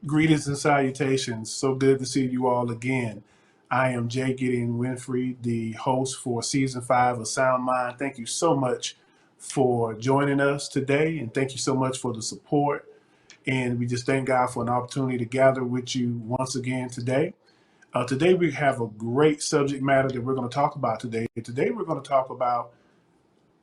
Greetings and salutations. So good to see you all again. I am Jay Gideon Winfrey, the host for season 5 of Sound Mind. Thank you so much for joining us today, and thank you so much for the support. And we just thank God for an opportunity to gather with you once again today. Today, we have a great subject matter that we're going to talk about today. Today, we're going to talk about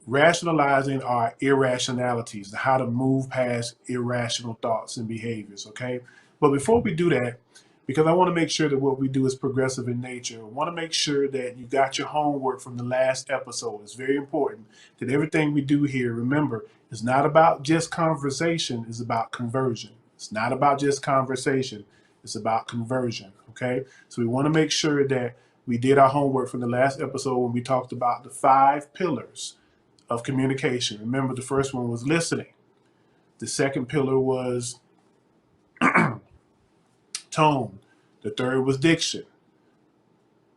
rationalizing our irrationalities, how to move past irrational thoughts and behaviors, okay? But before we do that, because I want to make sure that what we do is progressive in nature, I want to make sure that you got your homework from the last episode. It's very important that everything we do here, remember, it's not about just conversation, it's about conversion. It's not about just conversation, it's about conversion, okay? So we want to make sure that we did our homework from the last episode when we talked about the 5 pillars of communication. Remember, the first one was listening. The second pillar was tone. The third was diction.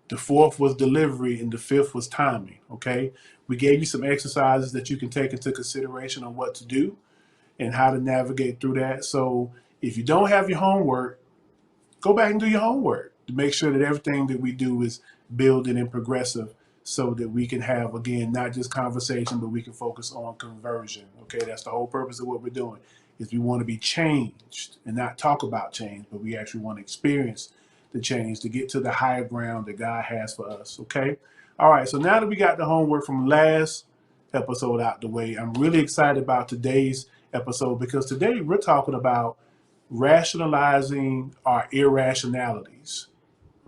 The fourth was delivery, and the fifth was timing. Okay, we gave you some exercises that you can take into consideration on what to do and how to navigate through that. So if you don't have your homework, go back and do your homework to make sure that everything that we do is building and progressive so that we can have, again, not just conversation, but we can focus on conversion. Okay, that's the whole purpose of what we're doing is we want to be changed and not talk about change, but we actually want to experience the change to get to the higher ground that God has for us. Okay. All right. So now that we got the homework from last episode out the way, I'm really excited about today's episode because today we're talking about rationalizing our irrationalities.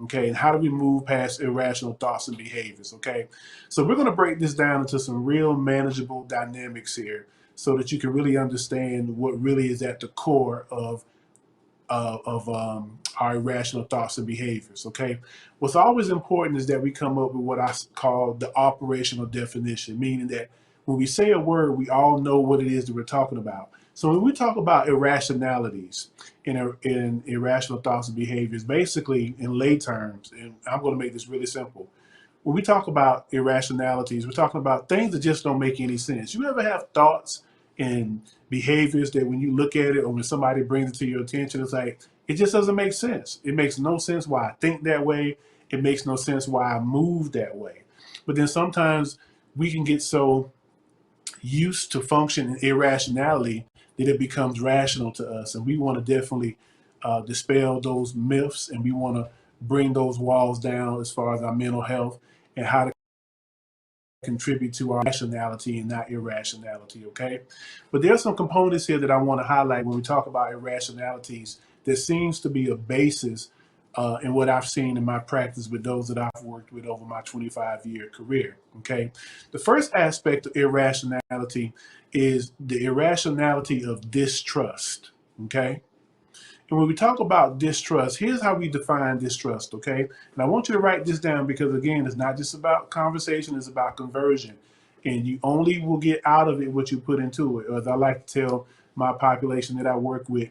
Okay, and how do we move past irrational thoughts and behaviors? Okay, so we're going to break this down into some real manageable dynamics here so that you can really understand what really is at the core of our irrational thoughts and behaviors. Okay, what's always important is that we come up with what I call the operational definition, meaning that when we say a word, we all know what it is that we're talking about. So when we talk about irrationalities in irrational thoughts and behaviors, basically in lay terms, and I'm going to make this really simple. When we talk about irrationalities, we're talking about things that just don't make any sense. You ever have thoughts and behaviors that when you look at it or when somebody brings it to your attention, it's like, it just doesn't make sense. It makes no sense why I think that way. It makes no sense why I move that way. But then sometimes we can get so used to function in irrationality that it becomes rational to us. And we want to definitely dispel those myths and we want to bring those walls down as far as our mental health and how to contribute to our rationality and not irrationality, okay? But there's some components here that I want to highlight when we talk about irrationalities. There seems to be a basis in what I've seen in my practice with those that I've worked with over my 25-year career, okay? The first aspect of irrationality is the irrationality of distrust, okay? And when we talk about distrust, here's how we define distrust, okay? And I want you to write this down because, again, it's not just about conversation, it's about conversion. And you only will get out of it what you put into it. Or as I like to tell my population that I work with,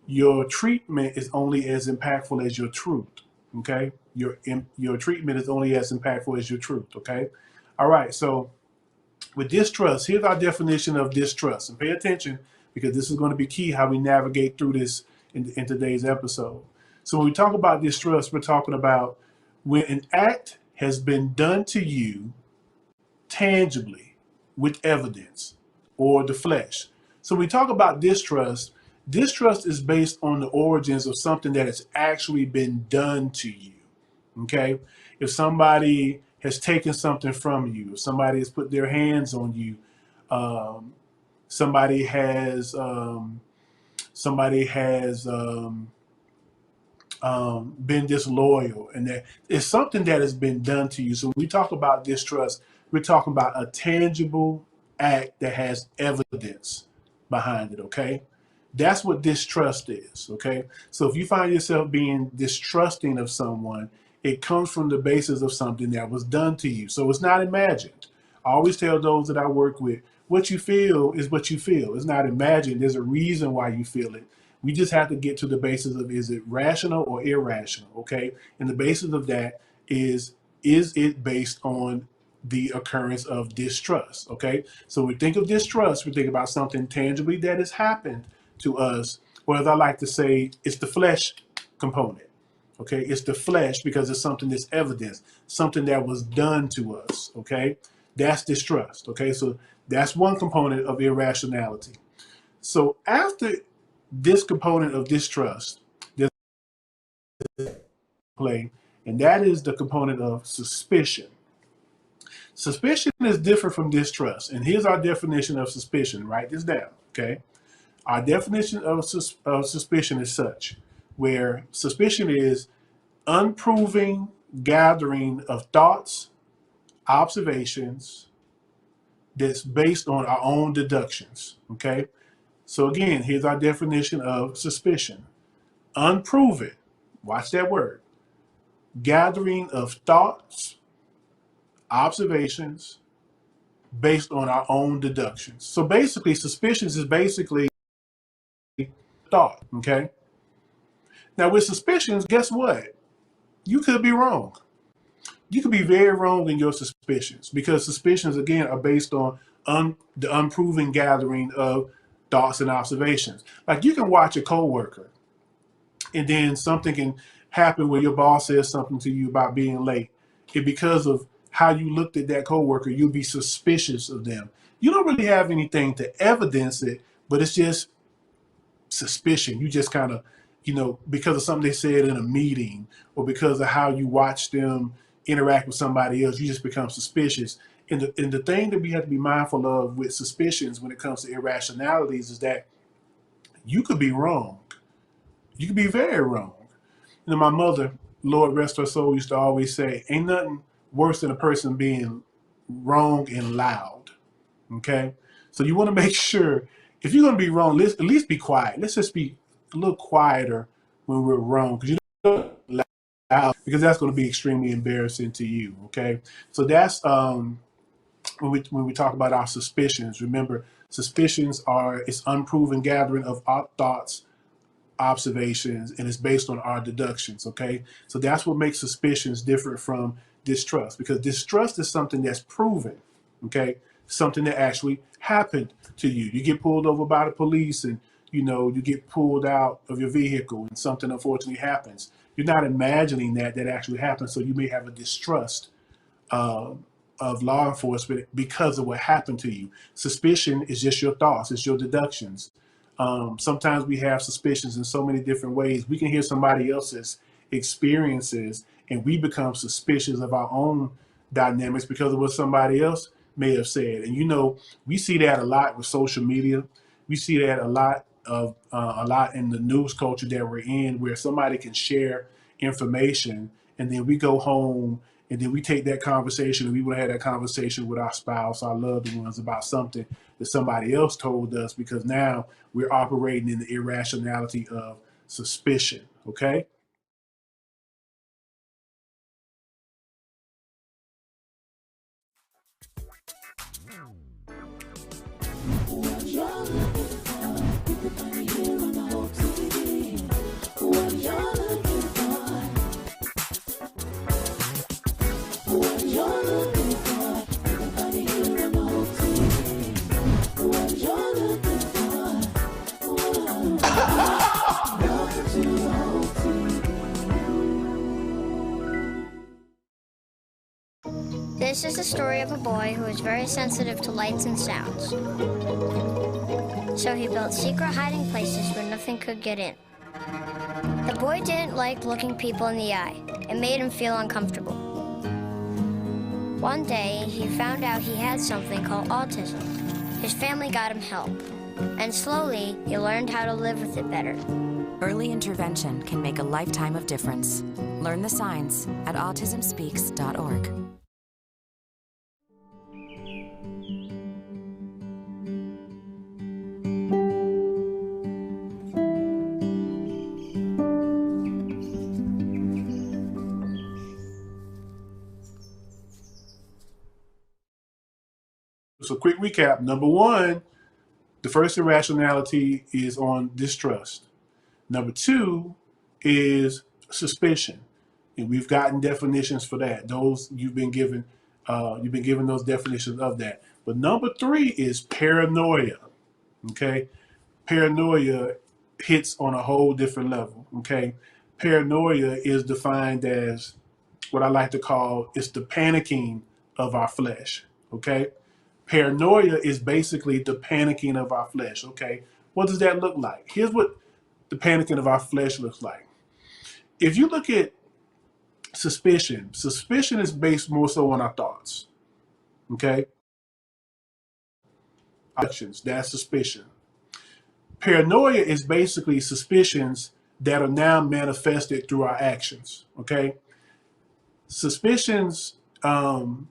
your treatment is only as impactful as your truth, okay? Your treatment is only as impactful as your truth, okay? All right, so with distrust, here's our definition of distrust. And pay attention because this is going to be key how we navigate through this in today's episode. So when we talk about distrust, we're talking about when an act has been done to you tangibly with evidence or the flesh. So when we talk about distrust, distrust is based on the origins of something that has actually been done to you. Okay? If somebody has taken something from you, if somebody has put their hands on you, um, somebody has somebody has been disloyal, and that it's something that has been done to you. So when we talk about distrust, we're talking about a tangible act that has evidence behind it. Okay, that's what distrust is. Okay, so if you find yourself being distrusting of someone, it comes from the basis of something that was done to you. So it's not imagined. I always tell those that I work with, what you feel is what you feel. It's not imagined. There's a reason why you feel it. We just have to get to the basis of, is it rational or irrational? Okay. And the basis of that is it based on the occurrence of distrust? Okay. So when we think of distrust, we think about something tangibly that has happened to us or as I like to say, it's the flesh component. Okay, it's the flesh because it's something that's evidence, something that was done to us. Okay, that's distrust. Okay, so that's one component of irrationality. So after this component of distrust, there's play, and that is the component of suspicion. Suspicion is different from distrust, and here's our definition of suspicion. Write this down. Okay, our definition of suspicion is such, where suspicion is unproven gathering of thoughts, observations that's based on our own deductions. Okay, so again, here's our definition of suspicion: unproven, watch that word, gathering of thoughts, observations based on our own deductions. So basically, suspicions is basically thought. Okay, now with suspicions, guess what? You could be wrong. You could be very wrong in your suspicions, because suspicions again are based on the unproven gathering of thoughts and observations. Like, you can watch a coworker and then something can happen where your boss says something to you about being late, and because of how you looked at that coworker, you'll be suspicious of them. You don't really have anything to evidence it, but it's just suspicion. You just kind of, because of something they said in a meeting, or because of how you watch them interact with somebody else, you just become suspicious. And the thing that we have to be mindful of with suspicions when it comes to irrationalities is that you could be wrong. You could be very wrong. My mother, Lord rest her soul, used to always say, ain't nothing worse than a person being wrong and loud. Okay? So you want to make sure, if you're going to be wrong, let's at least be quiet. Let's just be a little quieter when we're wrong, because you don't loud, because that's going to be extremely embarrassing to you. Okay? So that's when we talk about our suspicions. Remember, suspicions are it's unproven gathering of our thoughts, observations, and it's based on our deductions. Okay, so that's what makes suspicions different from distrust, because distrust is something that's proven. Okay, something that actually happened to you. You get pulled over by the police, and you get pulled out of your vehicle, and something unfortunately happens. You're not imagining that actually happened, so you may have a distrust uh, of law enforcement because of what happened to you. Suspicion is just your thoughts, it's your deductions. Sometimes we have suspicions in so many different ways. We can hear somebody else's experiences and we become suspicious of our own dynamics because of what somebody else may have said. And we see that a lot with social media. We see that a lot in the news culture that we're in, where somebody can share information and then we go home and then we take that conversation and we want to have that conversation with our spouse, our loved ones, about something that somebody else told us, because now we're operating in the irrationality of suspicion. Okay? This is the story of a boy who was very sensitive to lights and sounds. So he built secret hiding places where nothing could get in. The boy didn't like looking people in the eye. It made him feel uncomfortable. One day, he found out he had something called autism. His family got him help, and slowly, he learned how to live with it better. Early intervention can make a lifetime of difference. Learn the signs at autismspeaks.org. So quick recap. Number one, the first irrationality is on distrust. Number two is suspicion. And we've gotten definitions for that. Those you've been given those definitions of that. But number three is paranoia. Okay? Paranoia hits on a whole different level. Okay, paranoia is defined as what I like to call it's the panicking of our flesh. Okay, paranoia is basically the panicking of our flesh. Okay, what does that look like? Here's what the panicking of our flesh looks like. If you look at suspicion is based more so on our thoughts. Okay, actions, that's suspicion. Paranoia is basically suspicions that are now manifested through our actions. Okay, suspicions can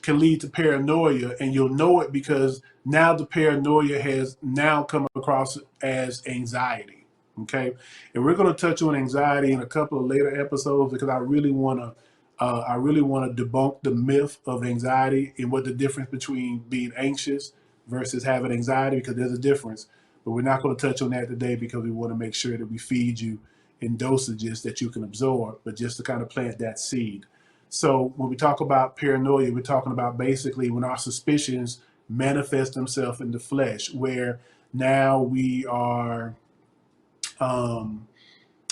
lead to paranoia, and you'll know it because now the paranoia has now come across as anxiety. Okay, and we're going to touch on anxiety in a couple of later episodes because I really want to debunk the myth of anxiety and what the difference between being anxious versus having anxiety, because there's a difference. But we're not going to touch on that today because we want to make sure that we feed you in dosages that you can absorb, but just to kind of plant that seed. So when we talk about paranoia, we're talking about basically when our suspicions manifest themselves in the flesh, where now we are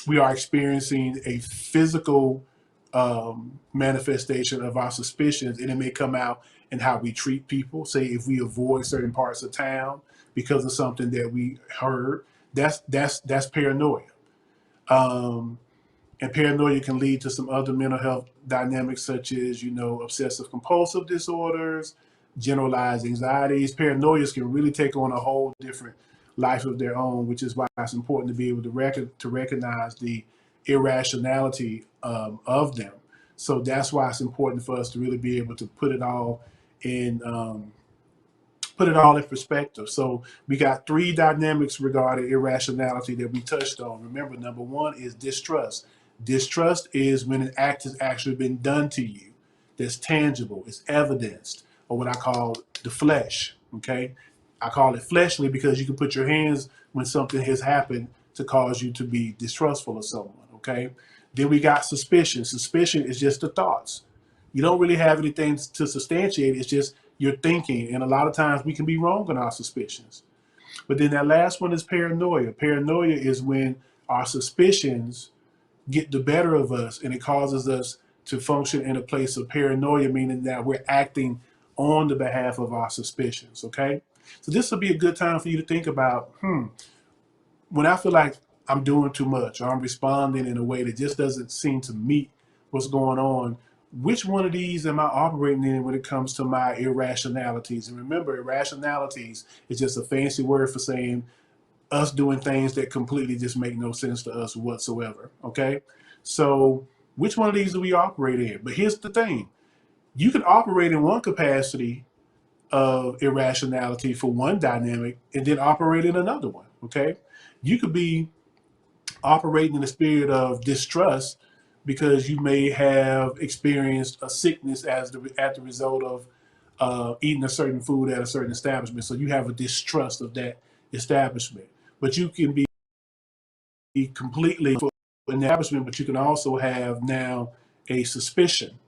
experiencing a physical manifestation of our suspicions, and it may come out in how we treat people. Say if we avoid certain parts of town because of something that we heard, that's paranoia. Um, and paranoia can lead to some other mental health dynamics such as, obsessive compulsive disorders, generalized anxieties. Paranoias can really take on a whole different life of their own, which is why it's important to be able to recognize the irrationality of them. So that's why it's important for us to really be able to in put it all in perspective. So we got three dynamics regarding irrationality that we touched on. Remember, number one is distrust. Distrust is when an act has actually been done to you, that's tangible, it's evidenced, or what I call the flesh. Okay, I call it fleshly because you can put your hands when something has happened to cause you to be distrustful of someone. Okay, then we got suspicion. Suspicion is just the thoughts. You don't really have anything to substantiate. It's just your thinking. And a lot of times we can be wrong in our suspicions. But then that last one is paranoia. Paranoia is when our suspicions get the better of us and it causes us to function in a place of paranoia, meaning that we're acting on the behalf of our suspicions. Okay. So this will be a good time for you to think about, when I feel like I'm doing too much or I'm responding in a way that just doesn't seem to meet what's going on, which one of these am I operating in when it comes to my irrationalities? And remember, irrationalities is just a fancy word for saying us doing things that completely just make no sense to us whatsoever. Okay. So which one of these do we operate in? But here's the thing. You can operate in one capacity of irrationality for one dynamic and then operate in another one. Okay. You could be operating in the spirit of distrust because you may have experienced a sickness at the result of eating a certain food at a certain establishment. So you have a distrust of that establishment. But you can be completely for an establishment, but you can also have now a suspicion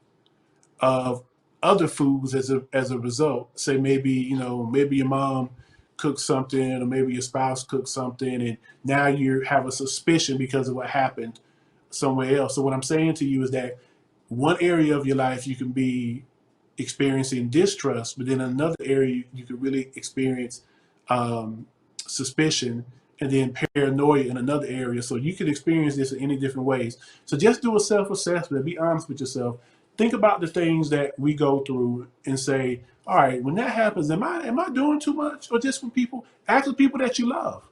of other foods as a result. Say maybe your mom cooked something, or maybe your spouse cooked something, and now you have a suspicion because of what happened somewhere else. So what I'm saying to you is that one area of your life you can be experiencing distrust, but then another area you could really experience suspicion, and then paranoia in another area. So you can experience this in any different ways. So just do a self-assessment. Be honest with yourself. Think about the things that we go through and say, all right, when that happens, am I doing too much? Or just for people? Ask the people that you love.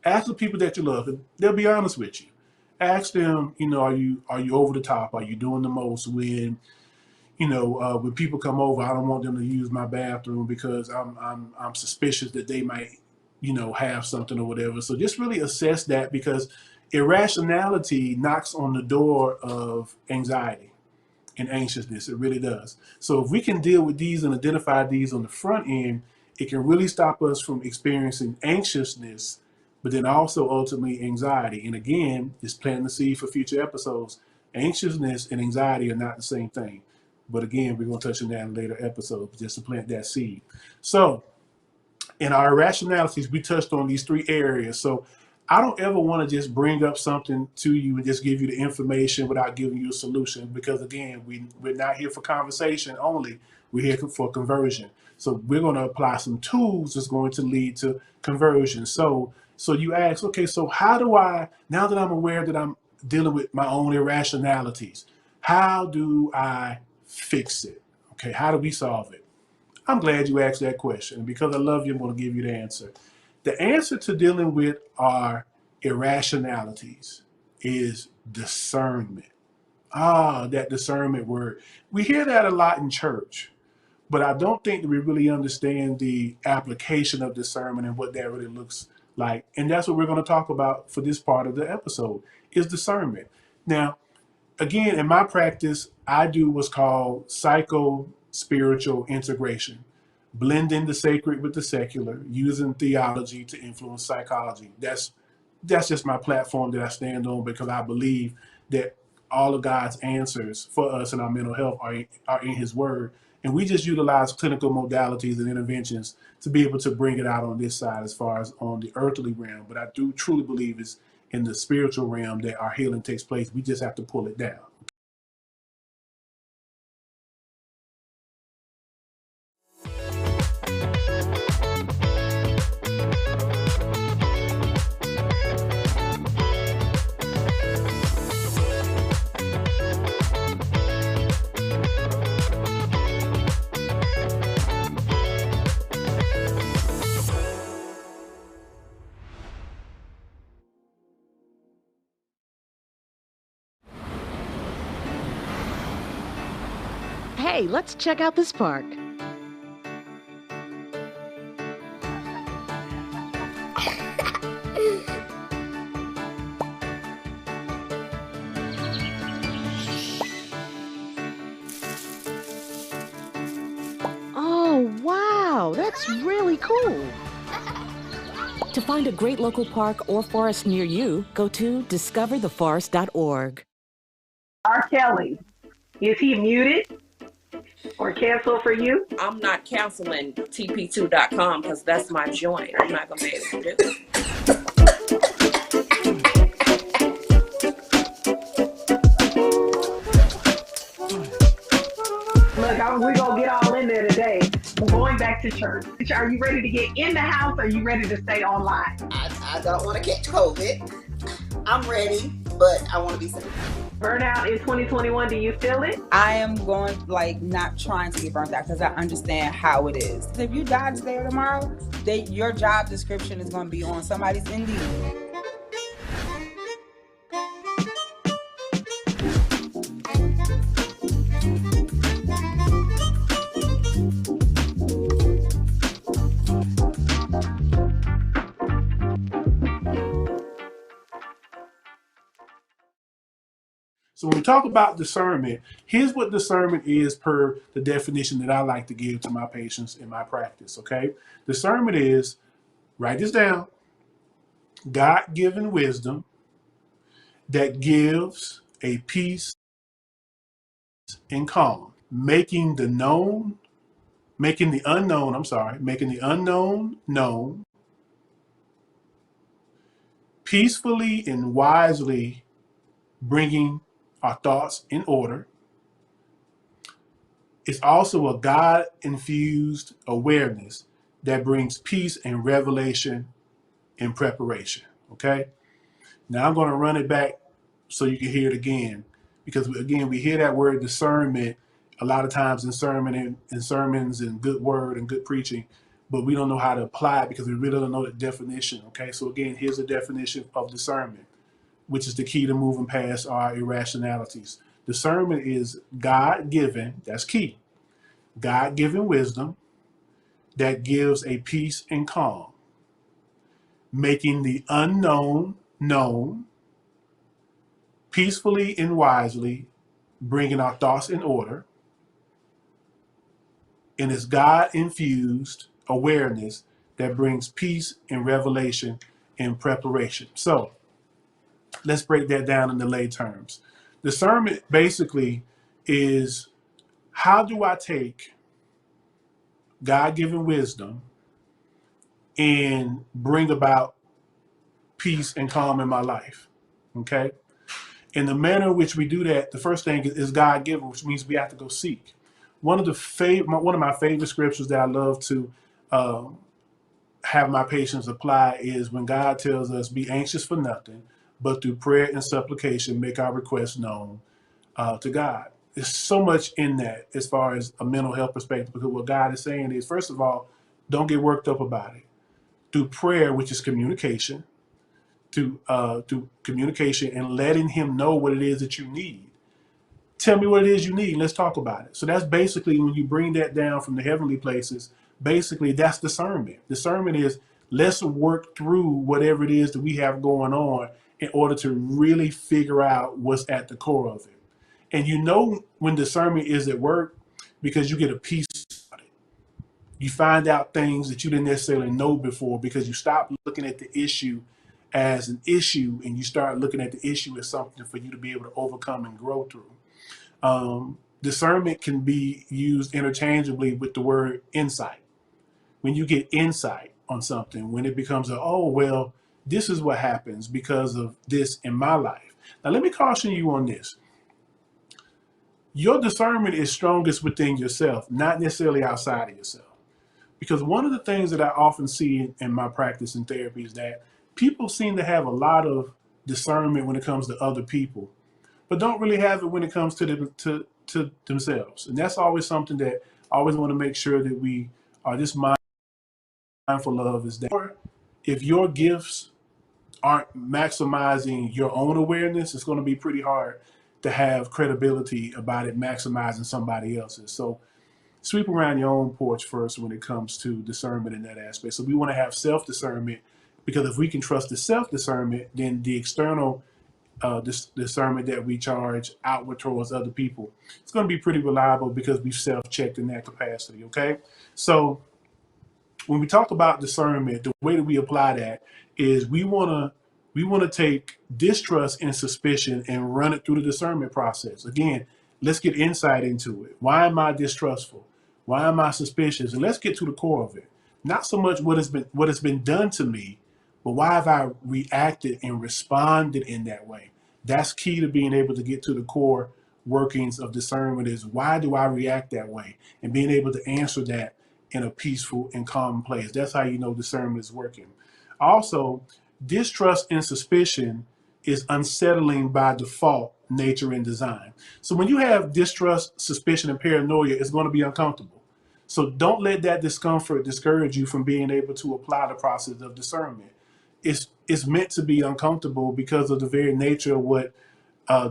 Ask the people that you love. They'll be honest with you. Ask them, are you over the top? Are you doing the most when people come over? I don't want them to use my bathroom because I'm suspicious that they might, have something or whatever. So just really assess that, because irrationality knocks on the door of anxiety and anxiousness. It really does. So if we can deal with these and identify these on the front end, it can really stop us from experiencing anxiousness, but then also ultimately anxiety. And again, just planting the seed for future episodes. Anxiousness and anxiety are not the same thing. But again, we're going to touch on that in later episodes just to plant that seed. So In our irrationalities, we touched on these three areas. So I don't ever want to just bring up something to you and just give you the information without giving you a solution. Because again, we're not here for conversation only. We're here for conversion. So we're going to apply some tools that's going to lead to conversion. So you ask, okay, so how do I, now that I'm aware that I'm dealing with my own irrationalities, how do I fix it? Okay, how do we solve it? I'm glad you asked that question. And because I love you, I'm going to give you the answer. The answer to dealing with our irrationalities is discernment. Ah, that discernment word. We hear that a lot in church, but I don't think that we really understand the application of discernment and what that really looks like. And that's what we're going to talk about for this part of the episode is discernment. Now, again, in my practice, I do what's called psycho spiritual integration, blending the sacred with the secular, using theology to influence psychology. That's just my platform that I stand on because I believe that all of God's answers for us in our mental health are in His Word. And we just utilize clinical modalities and interventions to be able to bring it out on this side as far as on the earthly realm. But I do truly believe it's in the spiritual realm that our healing takes place. We just have to pull it down. Hey, let's check out this park. Oh, wow, that's really cool. To find a great local park or forest near you, go to discovertheforest.org. R. Kelly, is he muted or canceled for you? I'm not canceling TP2.com because that's my joint. I'm not going to be able to do it. Look, we're going to get all in there today. Going back to church. Are you ready to get in the house or are you ready to stay online? I don't want to catch COVID. I'm ready, but I want to be safe. Burnout in 2021, do you feel it? I am going, not trying to get burnt out because I understand how it is. If you die today or tomorrow, your job description is going to be on somebody's Indeed. So when we talk about discernment, here's what discernment is per the definition that I like to give to my patients in my practice, okay? Discernment is, write this down, God-given wisdom that gives a peace and calm, making the unknown known, peacefully and wisely bringing our thoughts in order. It's also a God-infused awareness that brings peace and revelation in preparation, okay? Now I'm going to run it back so you can hear it again, because again, we hear that word discernment a lot of times in sermons and good word and good preaching, but we don't know how to apply it because we really don't know the definition, okay? So again, here's the definition of discernment, which is the key to moving past our irrationalities. Discernment is God-given, that's key, God-given wisdom that gives a peace and calm, making the unknown known, peacefully and wisely bringing our thoughts in order, and it's God-infused awareness that brings peace and revelation in preparation. So let's break that down in the lay terms. Discernment basically is, how do I take God-given wisdom and bring about peace and calm in my life. Okay? In the manner in which we do that, the first thing is God given, which means we have to go seek. One of my favorite scriptures that I love to have my patients apply is when God tells us, "Be anxious for nothing, but through prayer and supplication, make our requests known to God." There's so much in that as far as a mental health perspective, because what God is saying is, first of all, don't get worked up about it. Through prayer, which is communication, through communication and letting Him know what it is that you need. Tell me what it is you need. Let's talk about it. So that's basically, when you bring that down from the heavenly places, basically that's discernment. Discernment is, let's work through whatever it is that we have going on in order to really figure out what's at the core of it. And you know when discernment is at work because you get a peace about it. You find out things that you didn't necessarily know before because you stop looking at the issue as an issue and you start looking at the issue as something for you to be able to overcome and grow through. Discernment can be used interchangeably with the word insight. When you get insight on something, when it becomes oh, well, this is what happens because of this in my life. Now, let me caution you on this. Your discernment is strongest within yourself, not necessarily outside of yourself. Because one of the things that I often see in my practice in therapy is that people seem to have a lot of discernment when it comes to other people, but don't really have it when it comes to themselves. And that's always something that I always want to make sure that we are just mindful of, is that if your gifts aren't maximizing your own awareness, it's going to be pretty hard to have credibility about it maximizing somebody else's. So sweep around your own porch first when it comes to discernment in that aspect. So we want to have self-discernment, because if we can trust the self-discernment, then the external discernment that we charge outward towards other people, it's going to be pretty reliable because we've self-checked in that capacity. Okay, so when we talk about discernment, the way that we apply that is we want to take distrust and suspicion and run it through the discernment process. Again, let's get insight into it. Why am I distrustful? Why am I suspicious? And let's get to the core of it. Not so much what has been done to me, but why have I reacted and responded in that way? That's key to being able to get to the core workings of discernment, is why do I react that way? And being able to answer that in a peaceful and calm place. That's how you know discernment is working. Also, distrust and suspicion is unsettling by default nature and design. So when you have distrust, suspicion, and paranoia, it's going to be uncomfortable. So don't let that discomfort discourage you from being able to apply the process of discernment. It's meant to be uncomfortable because of the very nature of what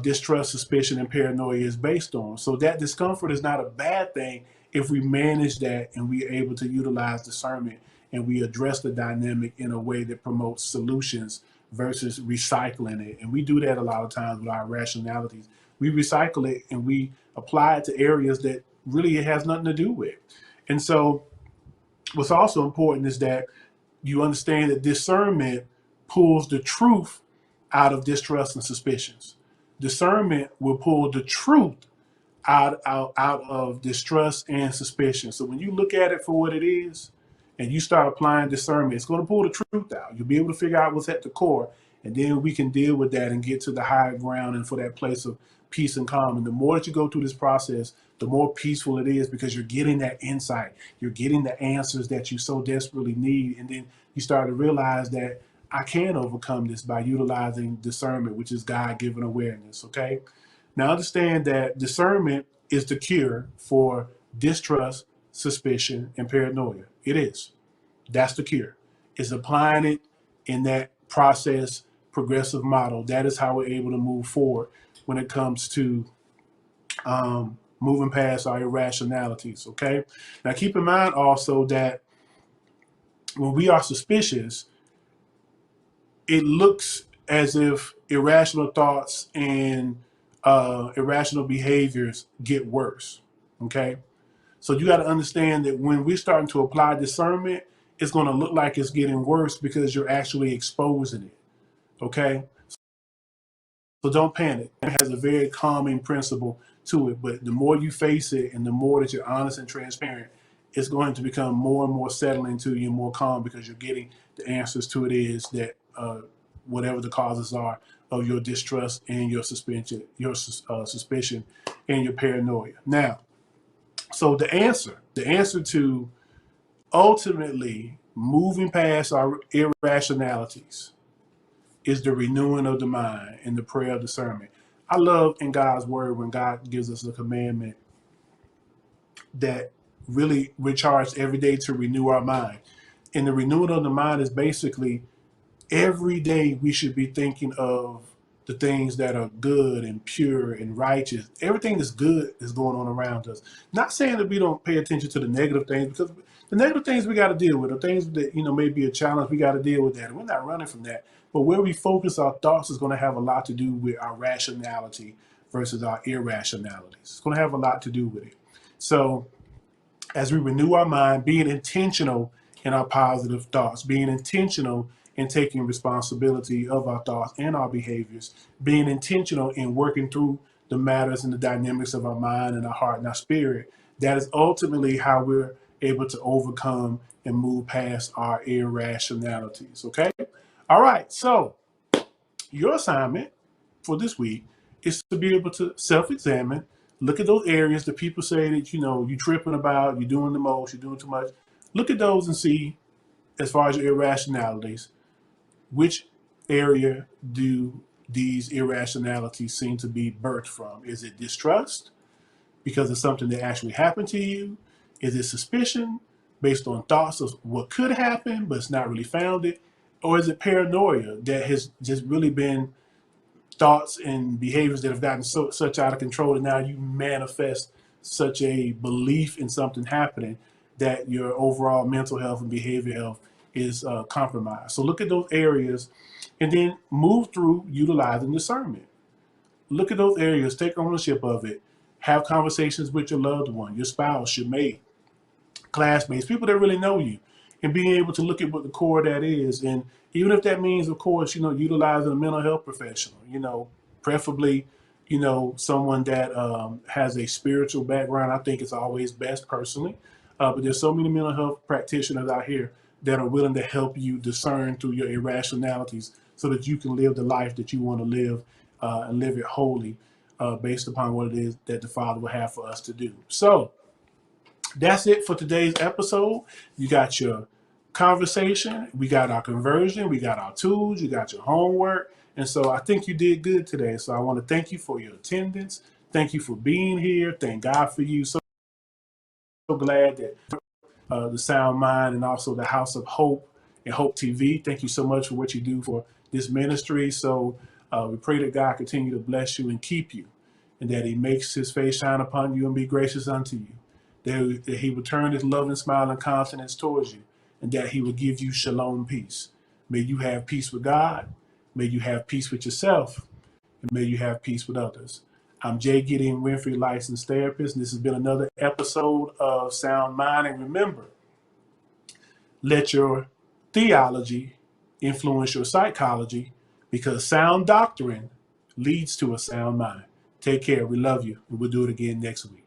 distrust, suspicion, and paranoia is based on. So that discomfort is not a bad thing if we manage that and we are able to utilize discernment and we address the dynamic in a way that promotes solutions versus recycling it. And we do that a lot of times with our rationalities. We recycle it and we apply it to areas that really it has nothing to do with. And so what's also important is that you understand that discernment pulls the truth out of distrust and suspicions. Discernment will pull the truth out of distrust and suspicion. So when you look at it for what it is and you start applying discernment, it's going to pull the truth out. You'll be able to figure out what's at the core, and then we can deal with that and get to the higher ground and for that place of peace and calm. And the more that you go through this process, the more peaceful it is, because you're getting that insight. You're getting the answers that you so desperately need. And then you start to realize that I can overcome this by utilizing discernment, which is God-given awareness. Okay. Now understand that discernment is the cure for distrust, suspicion, and paranoia. It is. That's the cure. It's applying it in that process, progressive model. That is how we're able to move forward when it comes to moving past our irrationalities. Okay. Now keep in mind also that when we are suspicious, it looks as if irrational thoughts and irrational behaviors get worse. Okay. So you got to understand that when we're starting to apply discernment, it's going to look like it's getting worse because you're actually exposing it. Okay. So don't panic. It has a very calming principle to it, but the more you face it and the more that you're honest and transparent, it's going to become more and more settling to you, more calm, because you're getting the answers to it is that whatever the causes are of your distrust and your suspicion, and your paranoia. Now, so the answer to ultimately moving past our irrationalities is the renewing of the mind and the prayer of discernment. I love in God's word when God gives us a commandment that really we're charged every day to renew our mind. And the renewing of the mind is basically every day we should be thinking of the things that are good and pure and righteous. Everything that's good is going on around us. Not saying that we don't pay attention to the negative things, because the negative things we got to deal with, the things that, may be a challenge, we got to deal with that. And we're not running from that. But where we focus our thoughts is going to have a lot to do with our rationality versus our irrationality. It's going to have a lot to do with it. So as we renew our mind, being intentional in our positive thoughts, being intentional in taking responsibility of our thoughts and our behaviors, being intentional in working through the matters and the dynamics of our mind and our heart and our spirit, that is ultimately how we're able to overcome and move past our irrationalities, okay? All right, so your assignment for this week is to be able to self-examine, look at those areas that people say that, you're tripping about, you're doing the most, you're doing too much. Look at those and see, as far as your irrationalities, which area do these irrationalities seem to be birthed from? Is it distrust because of something that actually happened to you? Is it suspicion based on thoughts of what could happen, but it's not really founded? Or is it paranoia that has just really been thoughts and behaviors that have gotten such out of control, and now you manifest such a belief in something happening that your overall mental health and behavior health is compromised? So look at those areas and then move through utilizing discernment. Look at those areas, take ownership of it, have conversations with your loved one, your spouse, your mate, classmates, people that really know you, and being able to look at what the core of that is. And even if that means, of course, utilizing a mental health professional, preferably, someone that has a spiritual background. I think it's always best personally. But there's so many mental health practitioners out here that are willing to help you discern through your irrationalities so that you can live the life that you want to live and live it wholly based upon what it is that the Father will have for us to do. So that's it for today's episode. You got your conversation, we got our conversion, we got our tools, you got your homework. And so I think you did good today. So I want to thank you for your attendance. Thank you for being here. Thank God for you. So glad that the Sound Mind and also the House of Hope and Hope TV. Thank you so much for what you do for this ministry. So we pray that God continue to bless you and keep you, and that he makes his face shine upon you and be gracious unto you, that he will turn his love and smile and countenance towards you, and that he will give you shalom peace. May you have peace with God. May you have peace with yourself, and may you have peace with others. I'm Jay Gideon Winfrey, licensed therapist, and this has been another episode of Sound Mind. And remember, let your theology influence your psychology, because sound doctrine leads to a sound mind. Take care. We love you, and we'll do it again next week.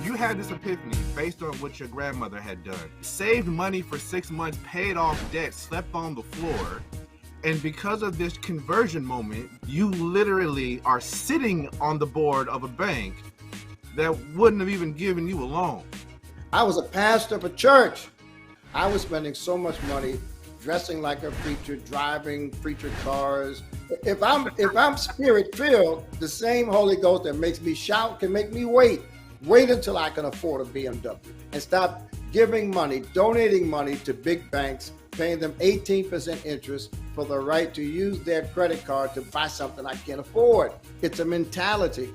You had this epiphany based on what your grandmother had done. Saved money for 6 months, paid off debt, slept on the floor. And because of this conversion moment, you literally are sitting on the board of a bank that wouldn't have even given you a loan. I was a pastor of a church. I was spending so much money dressing like a preacher, driving preacher cars. If I'm spirit-filled, the same Holy Ghost that makes me shout can make me wait until I can afford a BMW, and stop giving money, donating money to big banks, paying them 18% interest for the right to use their credit card to buy something I can't afford. It's a mentality.